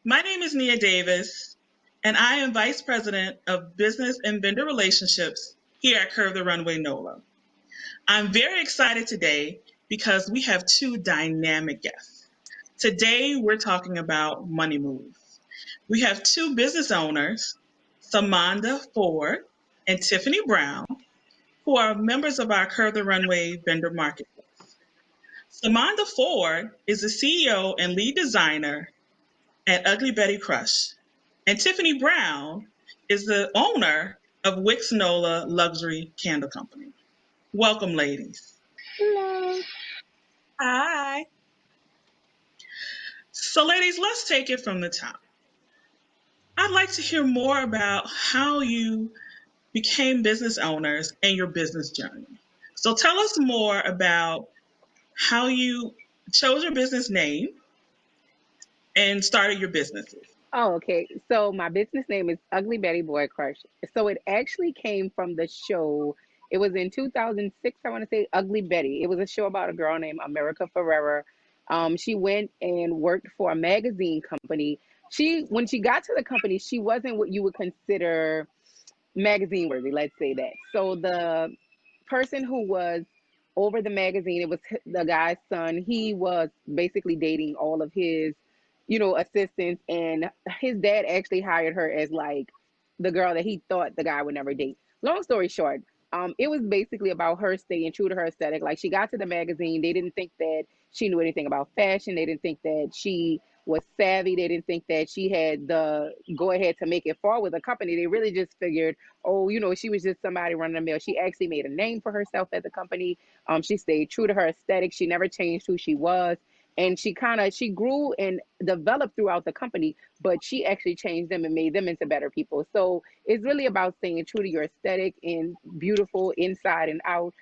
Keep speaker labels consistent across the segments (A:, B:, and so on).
A: My name is Nia Davis, and I am Vice President of Business and Vendor Relationships here at Curve the Runway NOLA. I'm very excited today because we have two dynamic guests. Today, we're talking about money moves. We have two business owners, Cymande Ford and Tiffany Brown, who are members of our Curve the Runway vendor marketplace. Cymande Ford is the CEO and lead designer at Ugly Betty Crush. And Tiffany Brown is the owner of WICKS NOLA Luxury Candle Company. Welcome, ladies.
B: Hello.
C: Hi.
A: So, ladies, let's take it from the top. I'd like to hear more about how you became business owners and your business journey. So, tell us more about how you chose your business name and started your businesses.
B: Oh, okay. So my business name is Ugly Betty Boy Crush. So it actually came from the show. It was in 2006, I want to say, Ugly Betty. It was a show about a girl named America Ferrera. She went and worked for a magazine company. When she got to the company, she wasn't what you would consider magazine worthy, let's say that. So the person who was over the magazine, it was the guy's son. He was basically dating all of his, assistants, and his dad actually hired her as like the girl that he thought the guy would never date. Long story short, it was basically about her staying true to her aesthetic. Like, she got to the magazine, they didn't think that she knew anything about fashion. They didn't think that she was savvy. They didn't think that she had the go ahead to make it far with a company. They really just figured, oh, she was just somebody running the mill. She actually made a name for herself at the company. She stayed true to her aesthetic. She never changed who she was. And she grew and developed throughout the company, but she actually changed them and made them into better people. So it's really about staying true to your aesthetic and beautiful inside and out.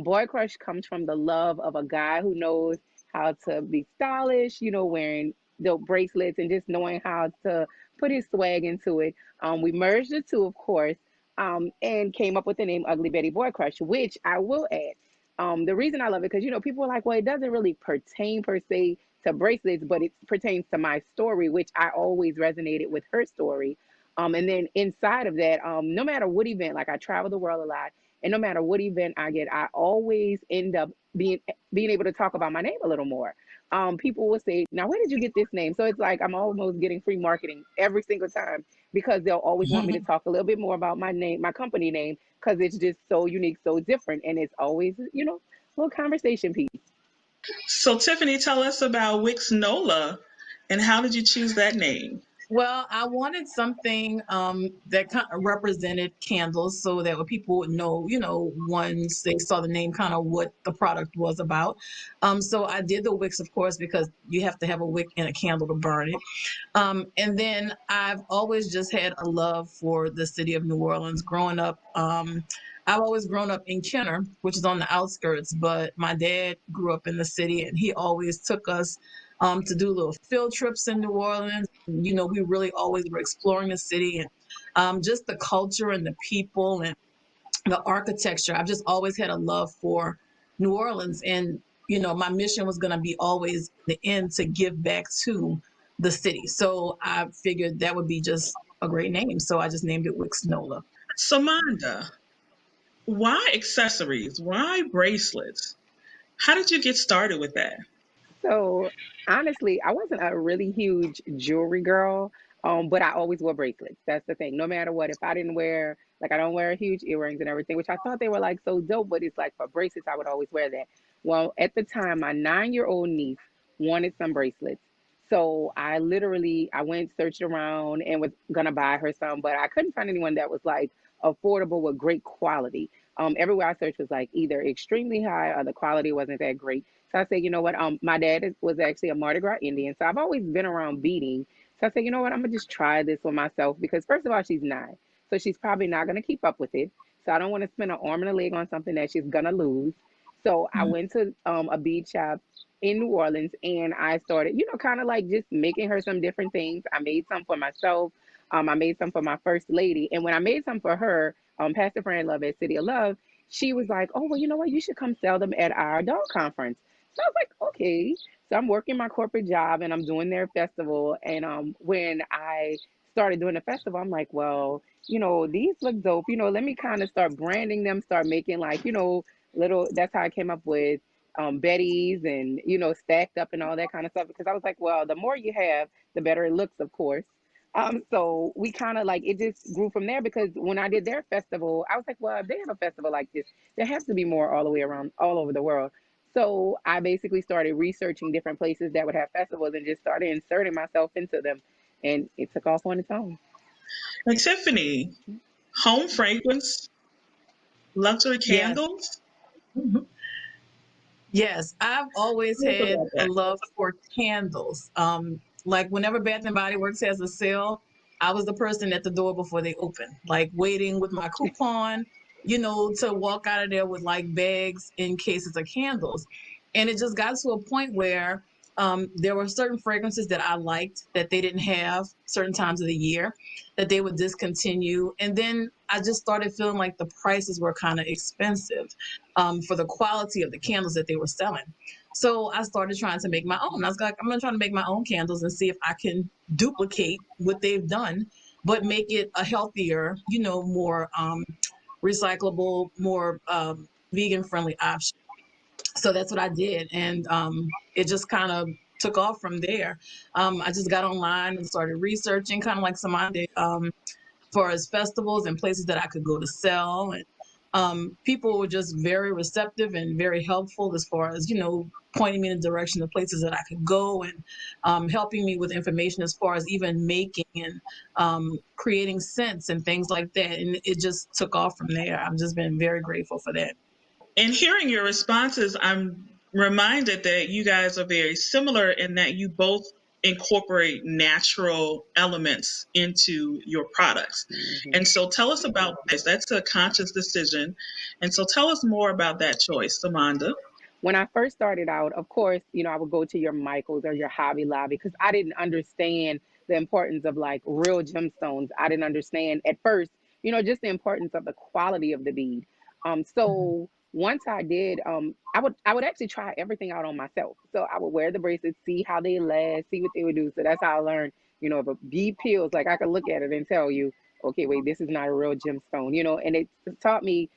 B: Boy Crush comes from the love of a guy who knows how to be stylish, wearing the bracelets and just knowing how to put his swag into it. We merged the two, of course, and came up with the name Ugly Betty Boy Crush, which I will add. The reason I love it, because people are like, well, it doesn't really pertain per se to bracelets, but it pertains to my story, which I always resonated with her story. And then inside of that, no matter what event, like, I travel the world a lot, and no matter what event I get, I always end up being able to talk about my name a little more. People will say, now, where did you get this name? So it's like I'm almost getting free marketing every single time, because they'll always want me to talk a little bit more about my name, my company name, because it's just so unique, so different. And it's always, a little conversation piece.
A: So, Tiffany, tell us about WICKS NOLA and how did you choose that name?
C: Well, I wanted something that kind of represented candles so that people would know, once they saw the name, kind of what the product was about. So I did the wicks, of course, because you have to have a wick and a candle to burn it. And then I've always just had a love for the city of New Orleans growing up. I've always grown up in Kenner, which is on the outskirts, but my dad grew up in the city, and he always took us to do little field trips in New Orleans. We really always were exploring the city, and just the culture and the people and the architecture. I've just always had a love for New Orleans, and my mission was going to be always the end to give back to the city. So I figured that would be just a great name. So I just named it Wicks NOLA.
A: Samanda, why accessories? Why bracelets? How did you get started with that?
B: So honestly, I wasn't a really huge jewelry girl, but I always wore bracelets. That's the thing. No matter what, if I didn't wear, like, I don't wear huge earrings and everything, which I thought they were like so dope, but it's like for bracelets, I would always wear that. Well, at the time, my 9-year-old niece wanted some bracelets. So I went, searched around, and was gonna buy her some, but I couldn't find anyone that was like affordable with great quality. Everywhere I searched was like either extremely high or the quality wasn't that great. So I said, you know what? My dad was actually a Mardi Gras Indian, so I've always been around beading. So I said, you know what? I'm gonna just try this for myself, because first of all, she's 9, so she's probably not gonna keep up with it. So I don't want to spend an arm and a leg on something that she's gonna lose. So I went to a bead shop in New Orleans, and I started, kind of like just making her some different things. I made some for myself. I made some for my first lady, and when I made some for her, Pastor Fran Love at City of Love, she was like, "Oh, well, you know what? You should come sell them at our dog conference." So I was like, okay. So I'm working my corporate job and I'm doing their festival. And when I started doing the festival, I'm like, well, these look dope. Let me kind of start branding them, start making like, little. That's how I came up with Betty's and stacked up and all that kind of stuff. Because I was like, well, the more you have, the better it looks, of course. So we kind of like it just grew from there because when I did their festival, I was like, well, if they have a festival like this, there has to be more all the way around, all over the world. So I basically started researching different places that would have festivals and just started inserting myself into them, and it took off on its own.
A: Like Tiffany, home fragrance, luxury
C: Yes.
A: candles.
C: Mhm. Yes, I've always
A: Tell us
C: had
A: about
C: a
A: that.
C: love for candles. Like whenever Bath and Body Works has a sale, I was the person at the door before they open, like waiting with my coupon, to walk out of there with like bags in cases of candles. And it just got to a point where there were certain fragrances that I liked that they didn't have certain times of the year that they would discontinue. And then I just started feeling like the prices were kind of expensive for the quality of the candles that they were selling. So I started trying to make my own. I was like, I'm going to try to make my own candles and see if I can duplicate what they've done, but make it a healthier, more recyclable, more vegan friendly option. So that's what I did. And it just kind of took off from there. I just got online and started researching, kind of like Cymande, far as festivals and places that I could go to sell. And people were just very receptive and very helpful as far as, pointing me in the direction of places that I could go and helping me with information as far as even making and creating scents and things like that. And it just took off from there. I've just been very grateful for that.
A: In hearing your responses, I'm reminded that you guys are very similar in that you both incorporate natural elements into your products.
B: Hmm.
A: And so tell us about this. That's a conscious decision. And so tell us more about that choice, Amanda.
B: When I first started out, of course, I would go to your Michaels or your Hobby Lobby because I didn't understand the importance of like real gemstones. I didn't understand at first, just the importance of the quality of the bead. So once I did, I would actually try everything out on myself. So I would wear the bracelets, see how they last, see what they would do. So that's how I learned, if a bead peels, like I could look at it and tell you, okay, wait, this is not a real gemstone, and it taught me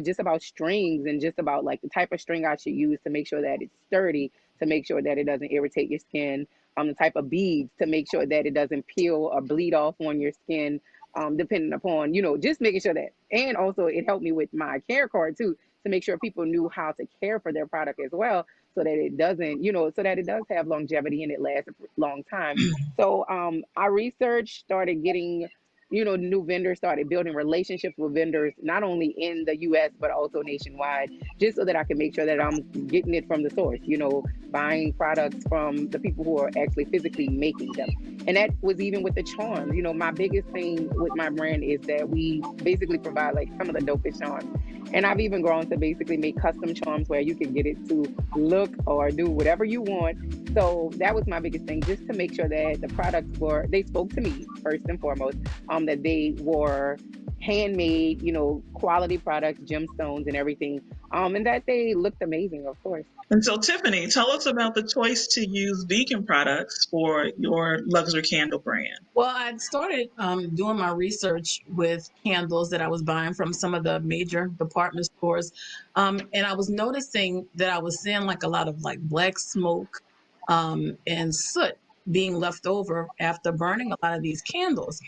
B: just about strings and just about like the type of string I should use to make sure that it's sturdy, to make sure that it doesn't irritate your skin, the type of beads to make sure that it doesn't peel or bleed off on your skin, depending upon, just making sure that. And also, it helped me with my care card too, to make sure people knew how to care for their product as well, so that it doesn't, so that it does have longevity and it lasts a long time. So I researched, started getting new vendors, started building relationships with vendors, not only in the US, but also nationwide, just so that I can make sure that I'm getting it from the source, buying products from the people who are actually physically making them. And that was even with the charms. My biggest thing with my brand is that we basically provide like some of the dopest charms. And I've even grown to basically make custom charms where you can get it to look or do whatever you want. So that was my biggest thing, just to make sure that the products they spoke to me first and foremost, that they were handmade, quality products, gemstones, and everything, and that they looked amazing, of course.
A: And so, Tiffany, tell us about the choice to use vegan products for your luxury candle brand.
C: Well, I started doing my research with candles that I was buying from some of the major department stores. And I was noticing that I was seeing like a lot of like black smoke and soot being left over after burning a lot of these candles.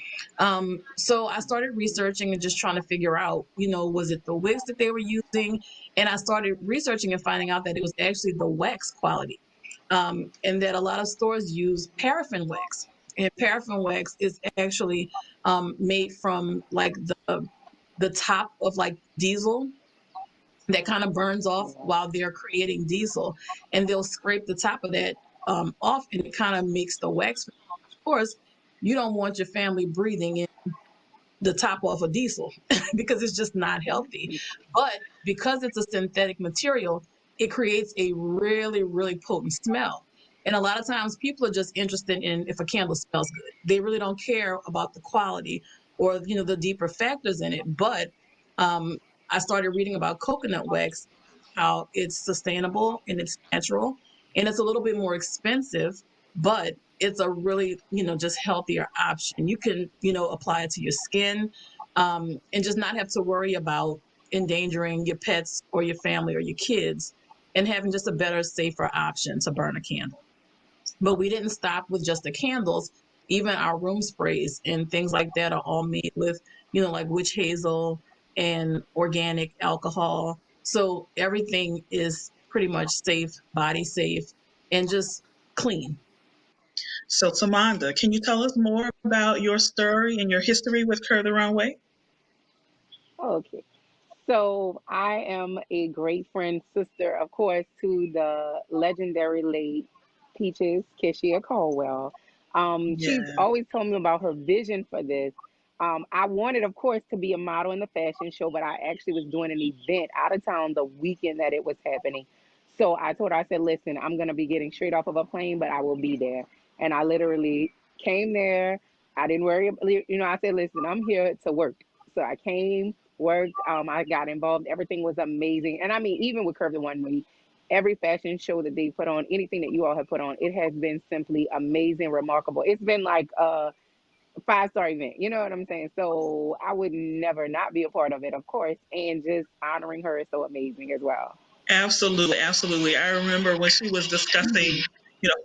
C: So I started researching and just trying to figure out, was it the wicks that they were using? And I started researching and finding out that it was actually the wax quality, and that a lot of stores use paraffin wax. And paraffin wax is actually made from like the top of like diesel that kind of burns off
B: Yeah.
C: while they're creating diesel, and they'll scrape the top of that off, and it kind of makes the wax. Of course, you don't want your family breathing in the top off of diesel because it's just not healthy. But because it's a synthetic material, it creates a really, really potent smell. And a lot of times people are just interested in if a candle smells good. They really don't care about the quality or the deeper factors in it. But um, I started reading about coconut wax, how it's sustainable and it's natural and it's a little bit more expensive, but it's a really, just healthier option. You can, apply it to your skin, and just not have to worry about endangering your pets or your family or your kids, and having just a better, safer option to burn a candle. But we didn't stop with just the candles. Even our room sprays and things like that are all made with, like witch hazel and organic alcohol. So everything is pretty much safe, body safe, and just clean.
A: So, Cymande, can you tell us more about your story and your history with Curve the Runway?
B: Okay. So I am a great friend, sister, of course, to the legendary late Peaches Kishia Caldwell. She's
A: Yeah.
B: always told me about her vision for this. I wanted, of course, to be a model in the fashion show, but I actually was doing an event out of town the weekend that it was happening. So I told her, I said, listen, I'm going to be getting straight off of a plane, but I will be there. And I literally came there. I didn't worry. I said, listen, I'm here to work. So I came, worked. I got involved. Everything was amazing. And I mean, even with Curve the One Week, every fashion show that they put on, anything that you all have put on, it has been simply amazing, remarkable. It's been like a 5-star event. You know what I'm saying? So I would never not be a part of it, of course. And just honoring her is so amazing as well.
A: Absolutely, absolutely. I remember when she was discussing,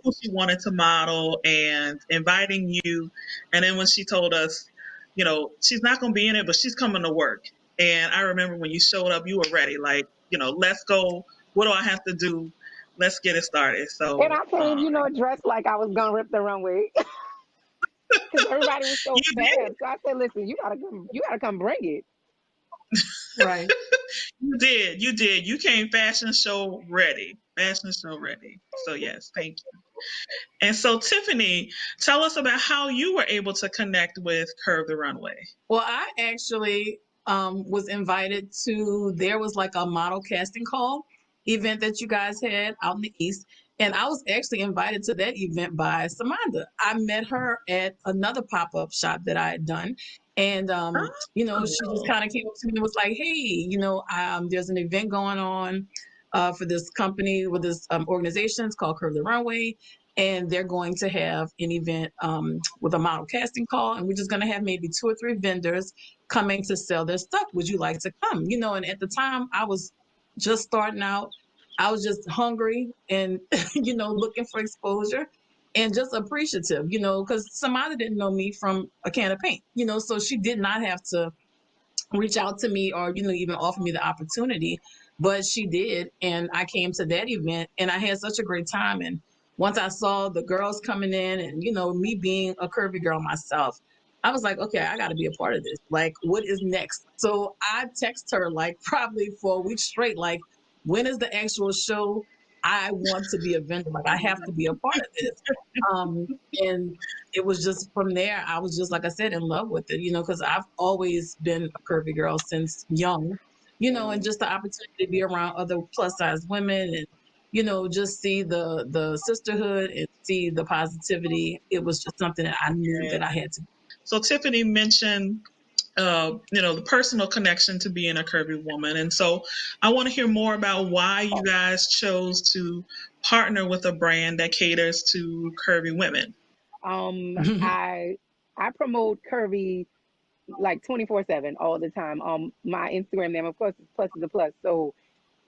A: who she wanted to model and inviting you. And then when she told us, she's not going to be in it, but she's coming to work. And I remember when you showed up, you were ready. Like, let's go. What do I have to do? Let's get it started.
B: And
A: So,
B: I came, dressed like I was gonna rip the runway because everybody was so
A: you did.
B: fab. So I said, listen, you gotta come bring it.
C: Right.
A: You did. You did. You came fashion show ready. Fashion show ready. So, yes, thank you. And so, Tiffany, tell us about how you were able to connect with Curve the Runway.
C: Well, I actually was invited to, there was like a model casting call event that you guys had out in the East. And I was actually invited to that event by Cymande. I met her at another pop up shop that I had done. And, she just
A: Oh,
C: kind of came up to me and was like, hey, there's an event going on for this company with this organization. It's called Curve the Runway, and they're going to have an event with a model casting call, and we're just going to have maybe 2 or 3 vendors coming to sell their stuff. Would you like to come? And at the time I was just starting out. I was just hungry and looking for exposure and just appreciative, because somebody didn't know me from a can of paint, so she did not have to reach out to me or even offer me the opportunity, but she did. And I came to that event and I had such a great time. And once I saw the girls coming in and me being a curvy girl myself, I was like, okay, I got to be a part of this. Like, what is next? So I text her like probably for a week straight, like, when is the actual show? I want to be a vendor, like I have to be a part of this. um and it was just from there, I was just, like I said, in love with it, because I've always been a curvy girl since young, and just the opportunity to be around other plus size women and, just see the sisterhood and see the positivity. It was just something that I knew
A: yeah.
C: that I had to.
A: So Tiffany mentioned, the personal connection to being a curvy woman, and so I want to hear more about why you guys chose to partner with a brand that caters to curvy women.
B: Um, I I promote curvy like 24/7 all the time. My Instagram name, of course, is plus is a plus. So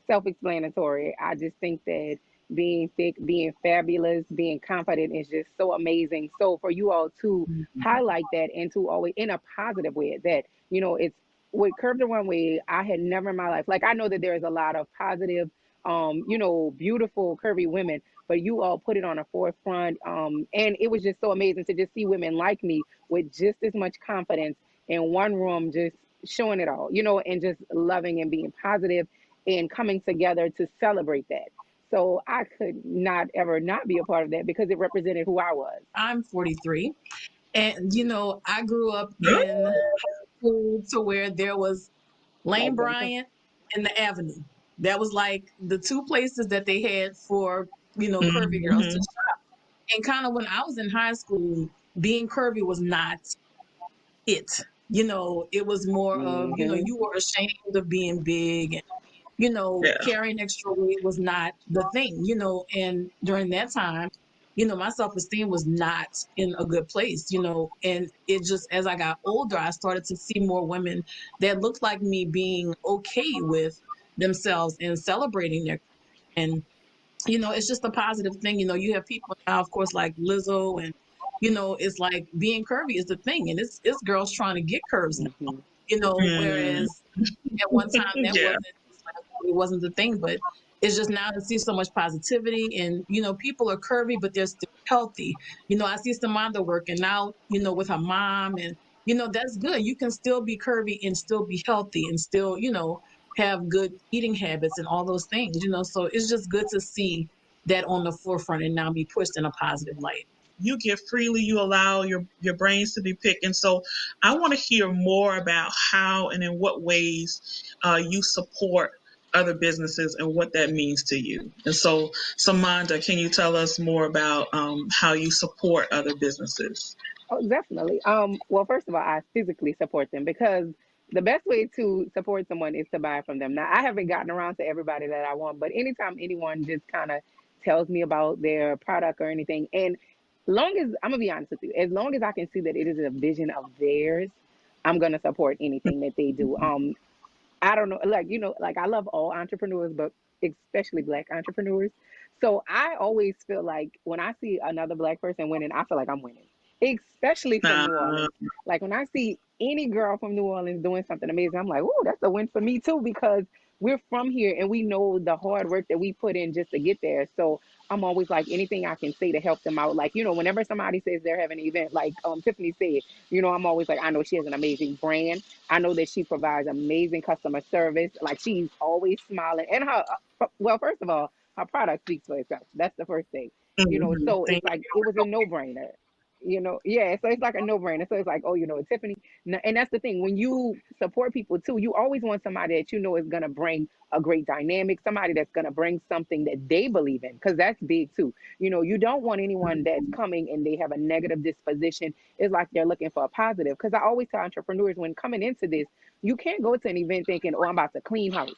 B: self-explanatory. I just think that being thick, being fabulous, being confident is just so amazing. So for you all to highlight that and to always in a positive way, that it's with Curve the Runway. I had never in my life, like, I know that there is a lot of positive, beautiful curvy women, but you all put it on a forefront, and it was just so amazing to just see women like me with just as much confidence in one room, just showing it all, and just loving and being positive and coming together to celebrate that. So I could not ever not be a part of that because it represented who I was.
C: I'm 43, and I grew up in school to where there was Lane
B: Like them.
C: Bryant and the Avenue. That was like the 2 places that they had for, curvy girls to
A: Mm-hmm.
C: shop. And kind of when I was in high school, being curvy was not it. It was more of,
B: Hmm.
C: you were ashamed of being big.
A: Yeah.
C: carrying extra weight was not the thing, and during that time, my self-esteem was not in a good place, and it just, as I got older, I started to see more women that looked like me being okay with themselves and celebrating their, and it's just a positive thing. You have people now, of course, like Lizzo, and it's like being curvy is the thing, and it's girls trying to get curves now,
B: Hmm.
A: Mm,
C: whereas at one time that
A: yeah.
C: wasn't, it wasn't the thing. But it's just now to see so much positivity, and people are curvy but they're still healthy. I see Cymande working now, with her mom, and that's good. You can still be curvy and still be healthy and still have good eating habits and all those things. So it's just good to see that on the forefront and now be pushed in a positive light.
A: You give freely, you allow your brains to be picked. And so I want to hear more about how and in what ways you support other businesses and what that means to you. And so, Samanda, can you tell us more about how you support other businesses?
B: Oh, definitely. Well, first of all, I physically support them because the best way to support someone is to buy from them. Now, I haven't gotten around to everybody that I want, but anytime anyone just kind of tells me about their product or anything, and long as I'm gonna be honest with you, as long as I can see that it is a vision of theirs, I'm gonna support anything that they do. I don't know, like, like I love all entrepreneurs, but especially Black entrepreneurs. So I always feel like when I see another Black person winning, I feel like I'm winning, especially from
A: Uh,
B: New Orleans. Like when I see any girl from New Orleans doing something amazing, I'm like, oh, that's a win for me too, because we're from here and we know the hard work that we put in just to get there. So I'm always like, anything I can say to help them out. Like, whenever somebody says they're having an event, like Tiffany said, I'm always like, I know she has an amazing brand. I know that she provides amazing customer service. Like she's always smiling. And well, first of all, her product speaks for itself. That's the first thing. So
A: thank
B: it's like it was a no-brainer. Yeah. So it's like a no-brainer. So it's like, oh, Tiffany. And that's the thing. When you support people too, you always want somebody that is gonna bring a great dynamic, somebody that's gonna bring something that they believe in, because that's big too. You don't want anyone that's coming and they have a negative disposition. It's like they're looking for a positive. Because I always tell entrepreneurs, when coming into this, you can't go to an event thinking, oh, I'm about to clean house.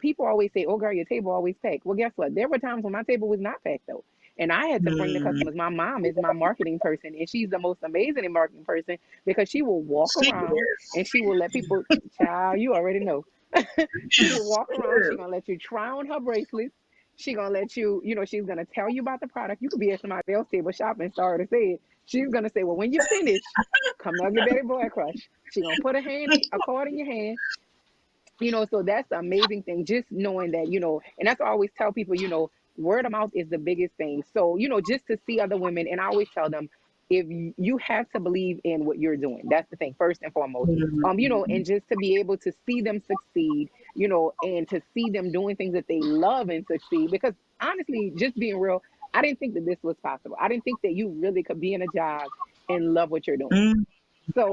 B: People always say, oh, girl, your table always packed. Well, guess what? There were times when my table was not packed, though. And I had to bring the
A: you.
B: customers. My mom is my marketing person, and she's the most amazing marketing person because she will walk
A: She
B: around
A: is.
B: and she will let people, child, you already know. She will walk
A: She
B: around. She's
A: is.
B: going to let you try on her bracelets. She gonna let you, she's gonna tell you about the product. You could be at somebody else's table shopping, sorry to say it. She's gonna say, well, when you finish, come Ugly Betty Boy Crush. She gonna put a card in your hand. So that's the amazing thing, just knowing that, and that's what I always tell people, word of mouth is the biggest thing. So, just to see other women, and I always tell them, if you have to believe in what you're doing, that's the thing, first and foremost. And just to be able to see them succeed, and to see them doing things that they love and succeed. Because honestly, just being real, I didn't think that this was possible. I didn't think that you really could be in a job and love what you're doing.
A: Mhm.
B: So,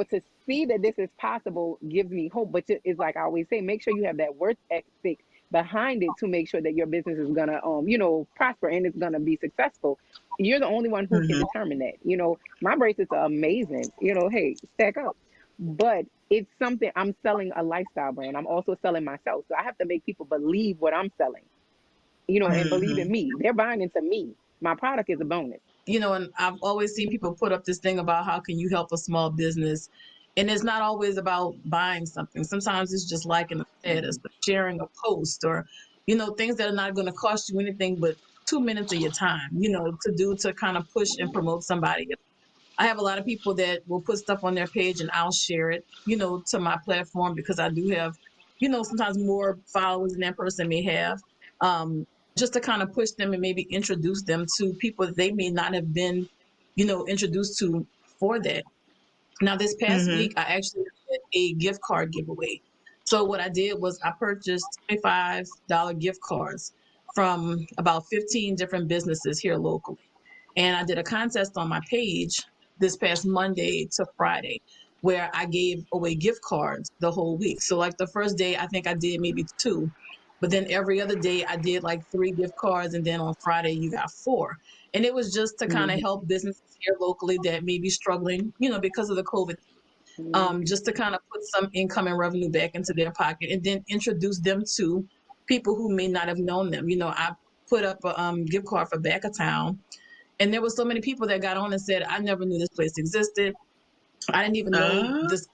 B: to see that this is possible gives me hope. But it's like I always say, make sure you have that work ethic behind it to make sure that your business is gonna, prosper and it's gonna be successful. You're the only one who can
A: Mhm.
B: determine that. My bracelets are amazing. Hey, stack up. But it's something, I'm selling a lifestyle brand. I'm also selling myself. So I have to make people believe what I'm selling, and believe in
A: Mhm.
B: me. They're buying into me. My product is a bonus.
C: And I've always seen people put up this thing about how can you help a small business. And it's not always about buying something. Sometimes it's just liking a status, or sharing a post, or, things that are not going to cost you anything but 2 minutes of your time, to do to kind of push and promote somebody. I have a lot of people that will put stuff on their page and I'll share it, to my platform because I do have, sometimes more followers than that person may have. Um, just to kind of push them and maybe introduce them to people that they may not have been, introduced to for that. Now, this past week,
A: Mhm.
C: I actually did a gift card giveaway. So what I did was I purchased $25 gift cards from about 15 different businesses here locally. And I did a contest on my page this past Monday to Friday where I gave away gift cards the whole week. So like the first day, I think I did maybe two, but then every other day I did like three gift cards. And then on Friday, you got four. And it was just to kind of
A: Mhm.
C: help businesses here locally that may be struggling, because of the COVID. just to kind of put some income and revenue back into their pocket, and then introduce them to people who may not have known them. I put up a gift card for Back of Town, and there were so many people that got on and said, I never knew this place existed. I didn't even know
A: Uh,
C: this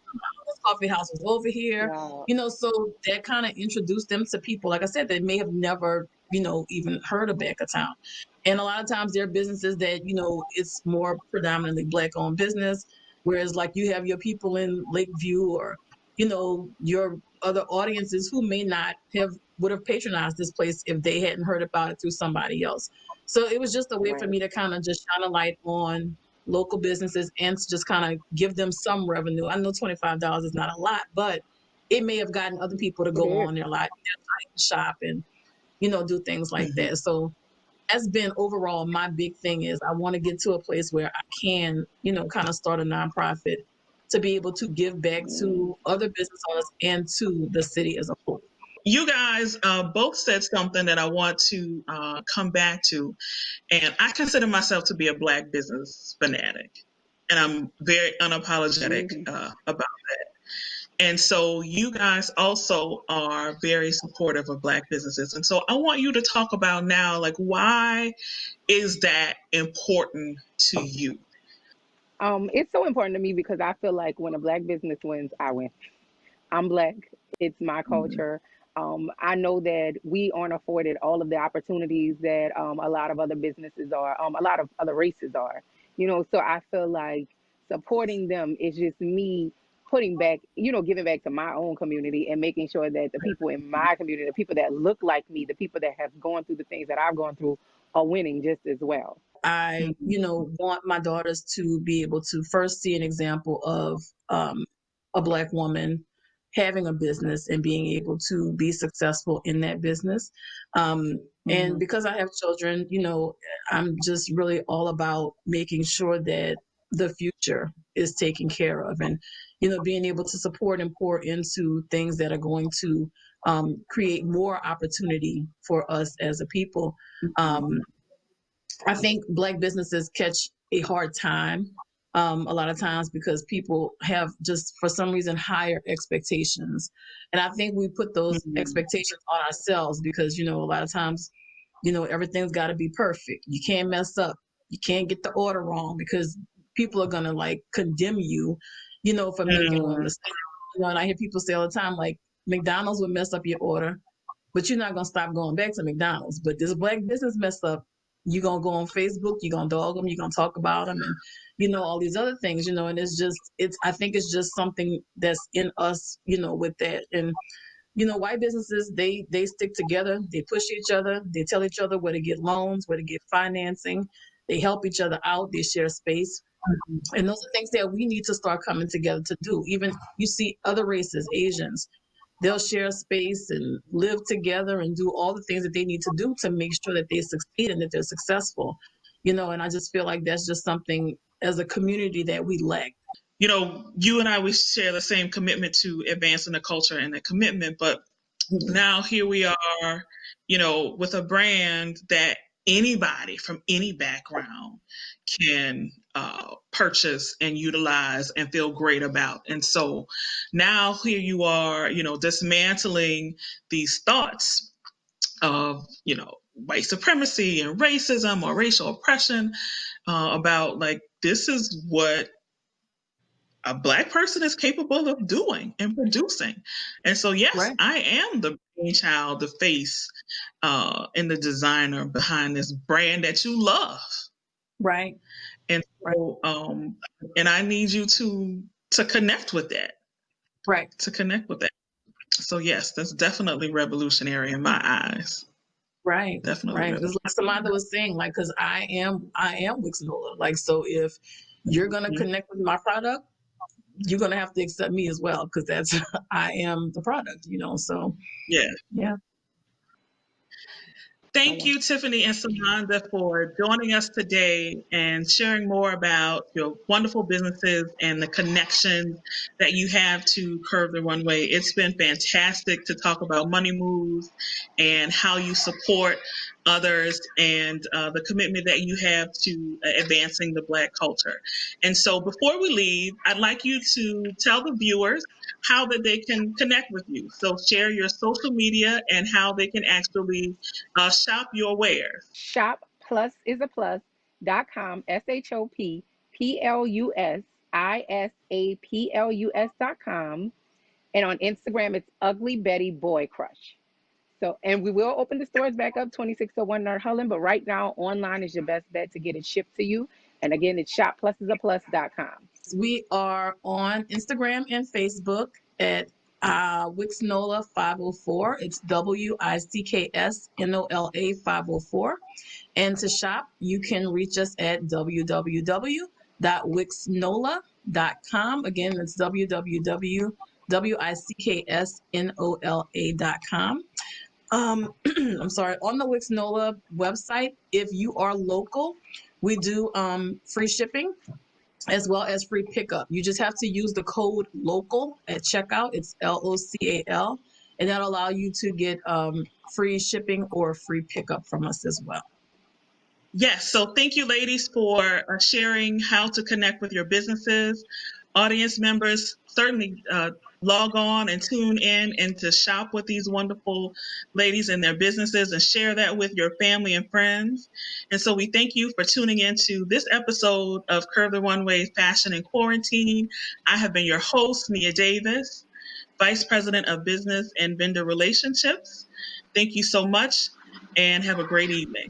C: coffee house was over here.
B: Wow.
C: So that kind of introduced them to people, like I said, they may have never, even heard of Back of Town. And a lot of times there are businesses that, it's more predominantly Black owned business. Whereas like you have your people in Lakeview, or, your other audiences who may not would have patronized this place if they hadn't heard about it through somebody else. So it was just a way for
B: Right.
C: me to kind of just shine a light on local businesses and to just kind of give them some revenue. I know $25 is not a lot, but it may have gotten other people to
B: It
C: go
B: is.
C: on their live shop and, do things like
A: mhm.
C: that. So that's been overall my big thing is I want to get to a place where I can, kind of start a nonprofit to be able to give back
B: Mm.
C: to other business owners and to the city as a whole.
A: You guys both said something that I want to come back to. And I consider myself to be a Black business fanatic. And I'm very unapologetic
B: Mhm.
A: about that. And so you guys also are very supportive of Black businesses. And so I want you to talk about now, like, why is that important to you?
B: It's so important to me because I feel like when a Black business wins, I win. I'm Black. It's my
A: Mhm.
B: culture. I know that we aren't afforded all of the opportunities that a lot of other businesses are, a lot of other races are. So I feel like supporting them is just me putting back, giving back to my own community and making sure that the people in my community, the people that look like me, the people that have gone through the things that I've gone through, are winning just as well.
C: I,
A: Mhm.
C: want my daughters to be able to first see an example of a Black woman having a business and being able to be successful in that business. Um, and
A: Mhm.
C: because I have children, I'm just really all about making sure that the future is taken care of, and, being able to support and pour into things that are going to create more opportunity for us as a people.
A: Mhm.
C: Um, I think Black businesses catch a hard time a lot of times because people have just for some reason higher expectations, and I think we put those
A: Mhm.
C: expectations on ourselves because a lot of times everything's got to be perfect. You can't mess up. You can't get the order wrong because people are gonna like condemn you, for making one
A: Mhm.
C: mistake. And I hear people say all the time like McDonald's would mess up your order, but you're not gonna stop going back to McDonald's. But this Black business messed up, you're gonna go on Facebook, you're gonna dog them, you're gonna talk about them, and all these other things, and it's I think it's just something that's in us, with that. And white businesses, they stick together, they push each other, they tell each other where to get loans, where to get financing, they help each other out, they share space. And those are things that we need to start coming together to do. Even you see other races, Asians, they'll share space and live together and do all the things that they need to do to make sure that they succeed and that they're successful. And I just feel like that's just something as a community that we lack.
A: You and I, we share the same commitment to advancing the culture and the commitment, but
C: Mhm.
A: now here we are, with a brand that anybody from any background can purchase and utilize and feel great about. And so now here you are, dismantling these thoughts of, white supremacy and racism or racial oppression about like, this is what a Black person is capable of doing and producing. And so, yes,
C: Right,
A: I am the brainchild, the face, and the designer behind this brand that you love.
C: right,
A: And
C: right,
A: so, and I need you to connect with that,
C: right,
A: to connect with that. So, yes, that's definitely revolutionary in my eyes.
C: right,
A: Definitely
C: right. Just like
A: revolutionary.
C: Cymande was saying, like, because I am WICKS NOLA. Like, so if you're gonna
A: Mhm.
C: connect with my product, you're gonna have to accept me as well, because that's I am the product. So
A: Yeah.
C: yeah.
B: I
A: Thank
B: want.
A: you, Tiffany and Cymande, for joining us today and sharing more about your wonderful businesses and the connections that you have to Curve the Runway. It's been fantastic to talk about money moves and how you support others and the commitment that you have to advancing the Black culture. And so before we leave, I'd like you to tell the viewers how that they can connect with you. So share your social media and how they can actually shop your wares.
B: Shop plus is a plus.com, SHOPPLUSISAPLUS.com. And on Instagram, it's Ugly Betty Boy Crush. So, and we will open the stores back up, 2601 North Holland, but right now, online is your best bet to get it shipped to you. And again, it's shopplusisaplus.com.
C: We are on Instagram and Facebook at WICKS NOLA 504. It's WICKS NOLA 504. And to shop, you can reach us at www.wicksnola.com. Again, it's www.wicksnola.com. I'm sorry, on the WICKS NOLA website, if you are local, we do free shipping as well as free pickup. You just have to use the code LOCAL at checkout. It's LOCAL, and that'll allow you to get free shipping or free pickup from us as well.
A: Yes, so thank you, ladies, for sharing how to connect with your businesses. Audience members, certainly log on and tune in and to shop with these wonderful ladies and their businesses and share that with your family and friends. And so we thank you for tuning in to this episode of Curve the Runway Fashion in Quarantine. I have been your host, Nia Davis, Vice President of Business and Vendor Relationships. Thank you so much and have a great evening.